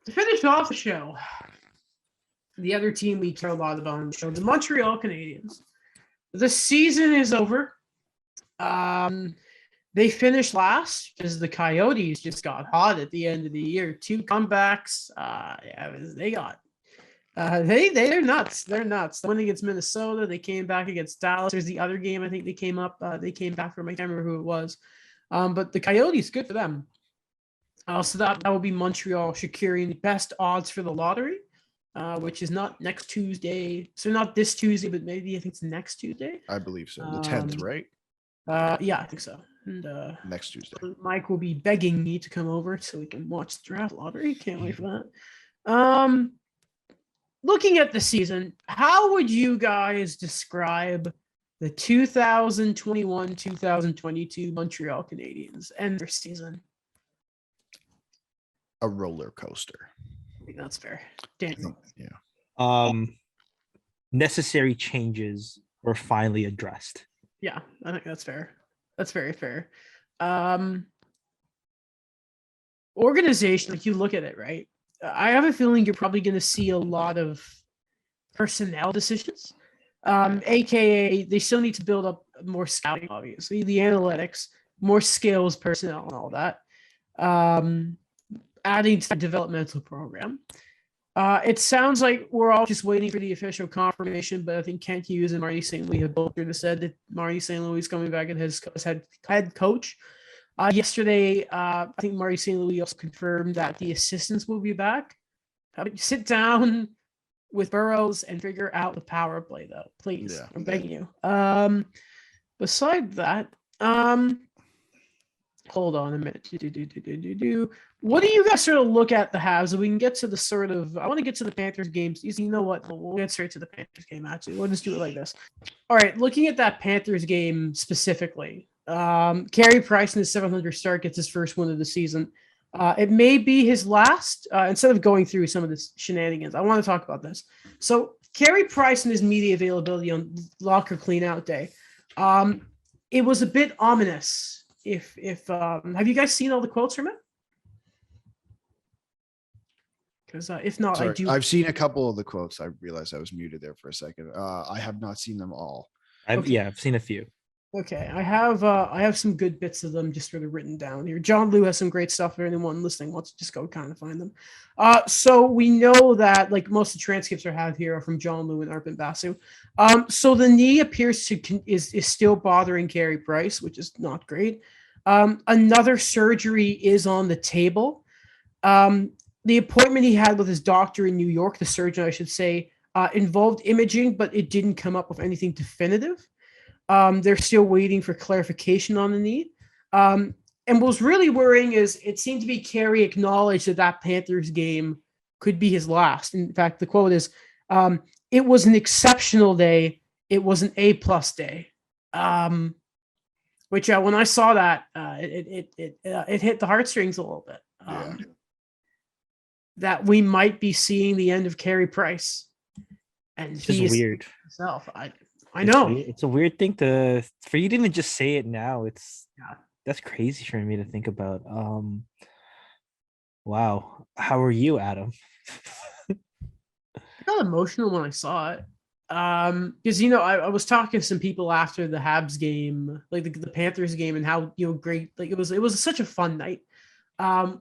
To finish off the show, the other team we care a lot about on the show, the Montreal Canadiens. The season is over. Um, they finished last because the Coyotes just got hot at the end of the year. 2 comebacks. They got they're nuts. They're nuts. The win against Minnesota. They came back against Dallas. There's the other game. I think they came up. They came back from. I can't remember who it was. But the Coyotes, good for them. So that will be Montreal securing the best odds for the lottery, which is not next Tuesday. So not this Tuesday, but maybe I think it's next Tuesday. I believe so. The 10th, right? Yeah, I think so. And next Tuesday. Mike will be begging me to come over so we can watch the draft lottery. Can't wait for that. Looking at the season, how would you guys describe the 2021-2022 Montreal Canadiens and their season? A roller coaster. I think that's fair. Daniel. Yeah. Necessary changes were finally addressed. Yeah, I think that's fair. That's very fair. Organization, like you look at it, right? I have a feeling you're probably going to see a lot of personnel decisions. AKA, they still need to build up more scouting, obviously, the analytics, more skills, personnel, and all that. Adding to the developmental program. It sounds like we're all just waiting for the official confirmation, but I think Kent Hughes and Marty St. Louis have both said that Marty St. Louis is coming back as head coach. Yesterday, I think Marty St. Louis also confirmed that the assistants will be back. Sit down with Burrows and figure out the power play, though, please. Yeah. I'm begging you. Besides that, hold on a minute. What do you guys sort of look at the Habs? So we can get to the sort of. I want to get to the Panthers games. You know what? We'll get straight to the Panthers game. Actually, we'll just do it like this. All right. Looking at that Panthers game specifically, Carey Price in the 700 start gets his first win of the season. It may be his last. Instead of going through some of the shenanigans, I want to talk about this. So Carey Price and his media availability on locker cleanout day, it was a bit ominous. If have you guys seen all the quotes from it? Because if not, Sorry, I do. I've seen a couple of the quotes. I realized I was muted there for a second. I have not seen them all. I've seen a few. Okay, I have some good bits of them just sort of written down here. John Liu has some great stuff. For anyone listening wants to just go kind of find them. So we know that like most of the transcripts I have here are from John Liu and Arpin Basu. So the knee appears to is still bothering Carey Price, which is not great. Another surgery is on the table. The appointment he had with his doctor in New York, the surgeon, I should say, involved imaging, but it didn't come up with anything definitive. They're still waiting for clarification on the knee. And what's really worrying is it seemed to be Carey acknowledged that Panthers game could be his last. In fact, the quote is, it was an exceptional day. It was an A+ day. Which when I saw that, it hit the heartstrings a little bit. That we might be seeing the end of Carey Price. And it's just weird. Himself. I know. It's a weird thing for you to even just say it now. That's crazy for me to think about. Wow. How are you, Adam? I got emotional when I saw it. Because I was talking to some people after the Habs game, like the Panthers game, and how great, like it was such a fun night.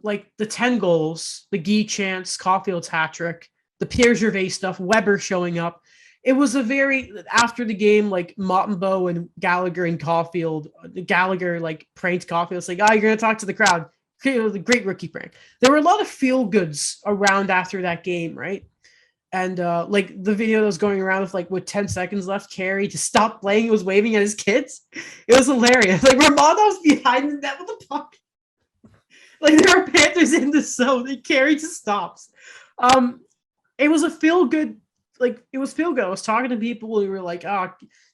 Like the 10 goals, the Guy chance, Caulfield's hat trick, the Pierre Gervais stuff, Weber showing up. It was a very, after the game, like Montembeault and Gallagher and Caulfield, Gallagher like pranked Caulfield. It's like, you're going to talk to the crowd. The great rookie prank. There were a lot of feel goods around after that game, right? And like the video that was going around with 10 seconds left, Carey just stopped playing. He was waving at his kids. It was hilarious. Like Ramonov's behind the net with the puck. Like there are Panthers in the zone and Carey just stops. It was a feel good. Like it was feel good. I was talking to people who were like,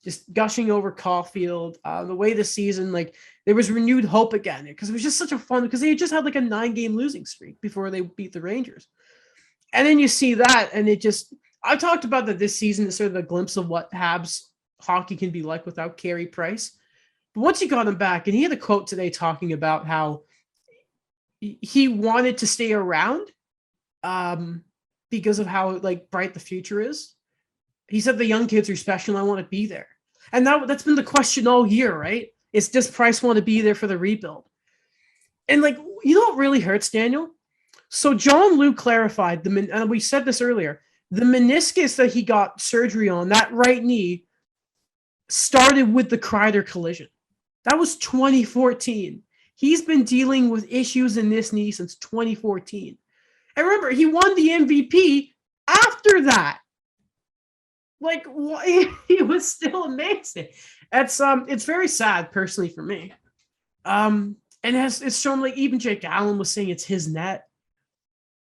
just gushing over Caulfield. The way the season, like there was renewed hope again because it was just such a fun, because they had just had like a 9-game losing streak before they beat the Rangers. And then you see that, and it just, I talked about that this season is sort of a glimpse of what Habs hockey can be like without Carey Price. But once you got him back, and he had a quote today talking about how he wanted to stay around, because of how like bright the future is. He said the young kids are special and I want to be there. And that's been the question all year, right? Is does Price want to be there for the rebuild? And like, you know what really hurts, Daniel? So John Liu clarified and we said this earlier, the meniscus that he got surgery on, that right knee, started with the Kreider collision. That was 2014. He's been dealing with issues in this knee since 2014. And remember, he won the MVP after that. Like, he was still amazing. It's very sad personally for me. And it's shown, like, even Jake Allen was saying it's his net.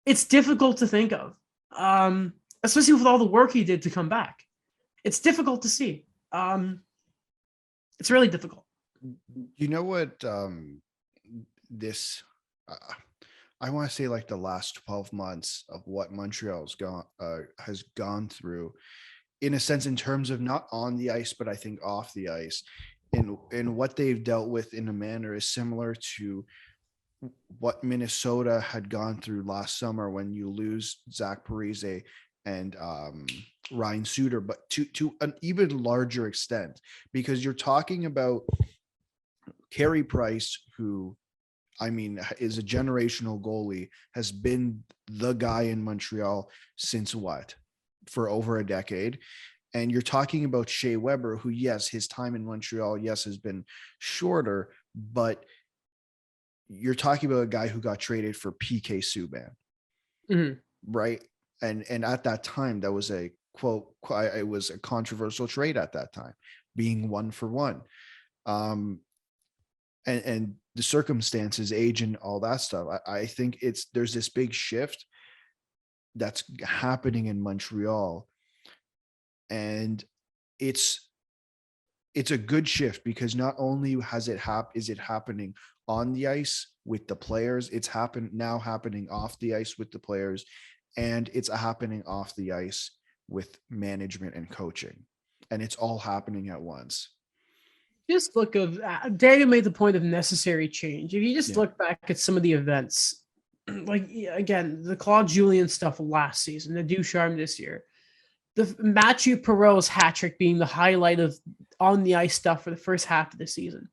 It's difficult to think of, especially with all the work he did to come back. It's difficult to see. It's really difficult. You know what? I want to say like the last 12 months of what Montreal's has gone through, in a sense, in terms of not on the ice, but I think off the ice, and what they've dealt with in a manner is similar to what Minnesota had gone through last summer when you lose Zach Parise and Ryan Suter, but to an even larger extent, because you're talking about Carey Price, who, I mean, is a generational goalie, has been the guy in Montreal since for over a decade. And you're talking about Shea Weber, who, yes, his time in Montreal, yes, has been shorter, but you're talking about a guy who got traded for PK Subban, right? And at that time, that was a quote, it was a controversial trade at that time, being 1-for-1. And the circumstances, age, and all that stuff. I think there's this big shift that's happening in Montreal, and it's a good shift because not only is it happening on the ice with the players, it's happening off the ice with the players, and it's happening off the ice with management and coaching, and it's all happening at once. Just look of Daniel made the point of necessary change. If you just look back at some of the events, like again, the Claude Julien stuff last season, the Ducharme this year, the Mathieu Perrault's hat trick being the highlight of on the ice stuff for the first half of the season,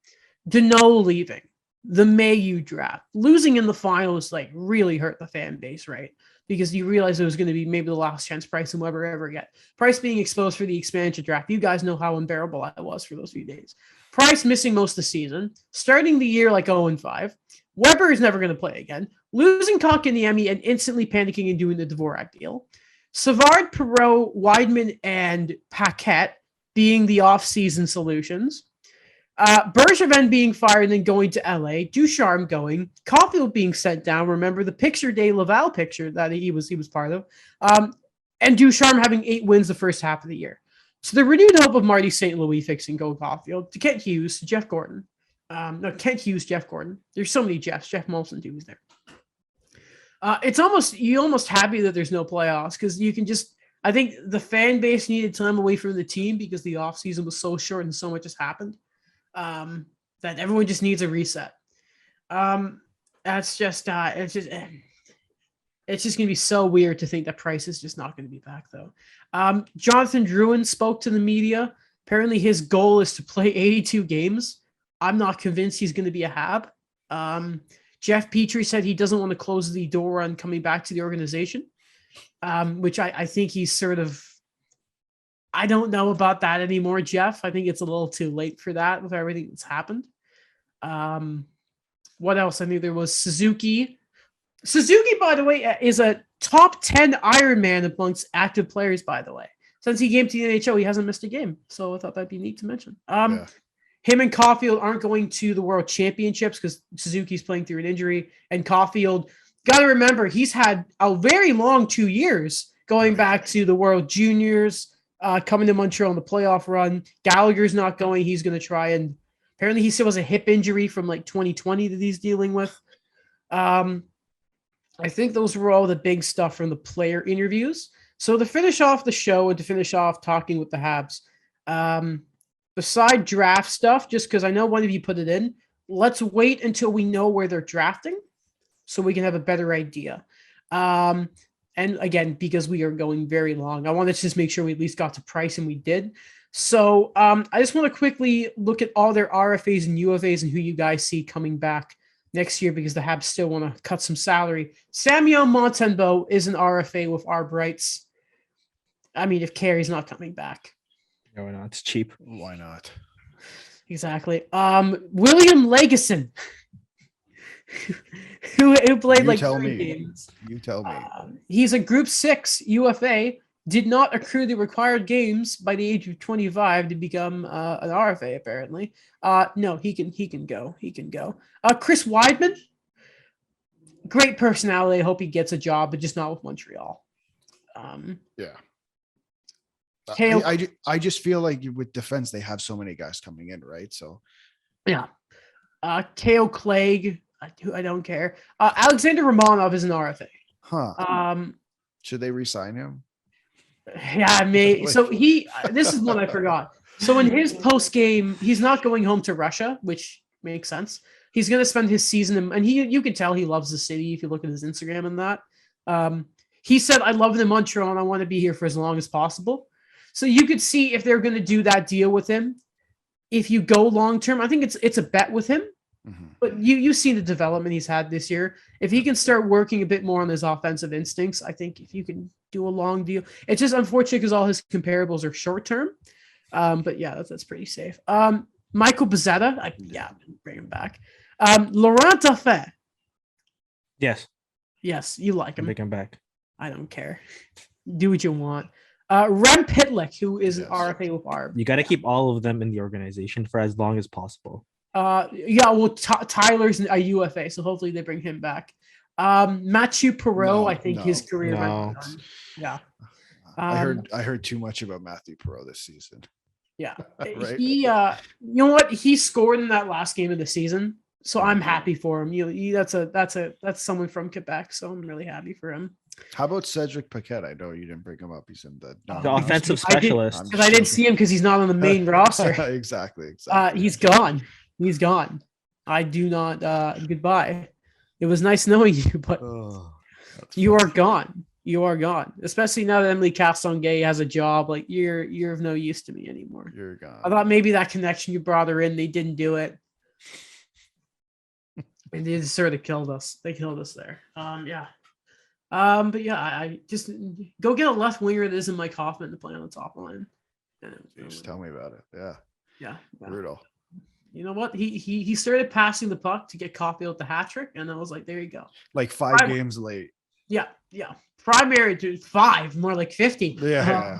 Deneau leaving, the Mayu draft, losing in the finals, like really hurt the fan base, right? Because you realize it was going to be maybe the last chance Price and Weber ever get. Price being exposed for the expansion draft. You guys know how unbearable that was for those few days. Price missing most of the season, starting the year like 0-5. Weber is never going to play again. Losing Kotkaniemi and instantly panicking and doing the Dvorak deal. Savard, Perrault, Weidman, and Paquette being the offseason solutions. Bergevin being fired and then going to LA, Ducharme going, Caulfield being sent down. Remember the picture day Laval picture that he was part of, and Ducharme having 8 wins the first half of the year. So the renewed hope of Marty St. Louis fixing Go Caulfield to Kent Hughes, to Jeff Gordon. Kent Hughes, Jeff Gordon. There's so many Jeffs. Jeff Molson too was there. It's almost happy that there's no playoffs because you can just. I think the fan base needed time away from the team because the offseason was so short and so much has happened. That everyone just needs a reset. It's just going to be so weird to think that Price is just not going to be back, though. Jonathan Drouin spoke to the media. Apparently his goal is to play 82 games. I'm not convinced he's going to be a Hab. Jeff Petrie said he doesn't want to close the door on coming back to the organization, which I think he's sort of. I don't know about that anymore, Jeff. I think it's a little too late for that with everything that's happened. What else? I think there was Suzuki. Suzuki, by the way, is a top 10 Ironman amongst active players, by the way. Since he came to the NHL, he hasn't missed a game. So I thought that'd be neat to mention. Him and Caulfield aren't going to the World Championships because Suzuki's playing through an injury. And Caulfield, got to remember, he's had a very long 2 years going back to the World Juniors, coming to Montreal in the playoff run. Gallagher's not going. He's going to try. And apparently he still has a hip injury from like 2020 that he's dealing with. I think those were all the big stuff from the player interviews. So to finish off the show and to finish off talking with the Habs, beside draft stuff, just because I know one of you put it in, let's wait until we know where they're drafting so we can have a better idea. And again, because we are going very long, I wanted to just make sure we at least got to price, and we did. So I just want to quickly look at all their RFAs and UFAs and who you guys see coming back next year, because the Habs still want to cut some salary. Samuel Montembeault is an RFA with our Brights. I mean, if Carey's not coming back. No, why not? It's cheap. Why not? Exactly. William Legason, who played You like tell 3 me. games. You tell me. He's a Group 6 UFA. Did not accrue the required games by the age of 25 to become an RFA. Apparently, no, he can go. He can go. Chris Weidman, great personality. I hope he gets a job, but just not with Montreal. Yeah. Kale, I just feel like with defense, they have so many guys coming in, right? So yeah. Kale Clegg, I don't care. Alexander Romanov is an RFA. Should they re-sign him? Yeah, mate. So this is one I forgot. So in his post game, he's not going home to Russia, which makes sense. He's going to spend his season, and you can tell he loves the city if you look at his Instagram and that. He said, "I love it in Montreal, and I want to be here for as long as possible." So you could see if they're going to do that deal with him. If you go long term, I think it's a bet with him. Mm-hmm. But you see the development he's had this year. If he can start working a bit more on his offensive instincts, I think if you can do a long deal, it's just unfortunate because all his comparables are short term. But yeah, that's pretty safe. Michael Bezzetta, bring him back. Laurent Dauphin. Yes, you like him. bring him back. I don't care. Do what you want. Rem Pitlick, who is an RFA with ARB. You got to keep all of them in the organization for as long as possible. Tyler's a UFA, so hopefully they bring him back. Mathieu Perrault, I think his career might be done. Yeah. I heard too much about Mathieu Perrault this season. Yeah. Right? He you know what? He scored in that last game of the season. So I'm happy for him. That's someone from Quebec, so I'm really happy for him. How about Cedric Paquette? I know you didn't bring him up. He's in the offensive specialist. Because I didn't see him because he's not on the main roster. Exactly. He's gone. I do not. Goodbye. It was nice knowing you, but you are gone. You are gone. Especially now that Emily Castonguay has a job. Like you're of no use to me anymore. You're gone. I thought maybe that connection you brought her in. They didn't do it. And they just sort of killed us. They killed us there. But yeah, I just go get a left winger that isn't Mike Hoffman to play on the top line. Just tell me about it. Yeah. Brutal. You know what? He started passing the puck to get Caulfield with the hat trick, and I was like, there you go. Like 5 games late. Yeah. Primary to 5, more like 50. Yeah.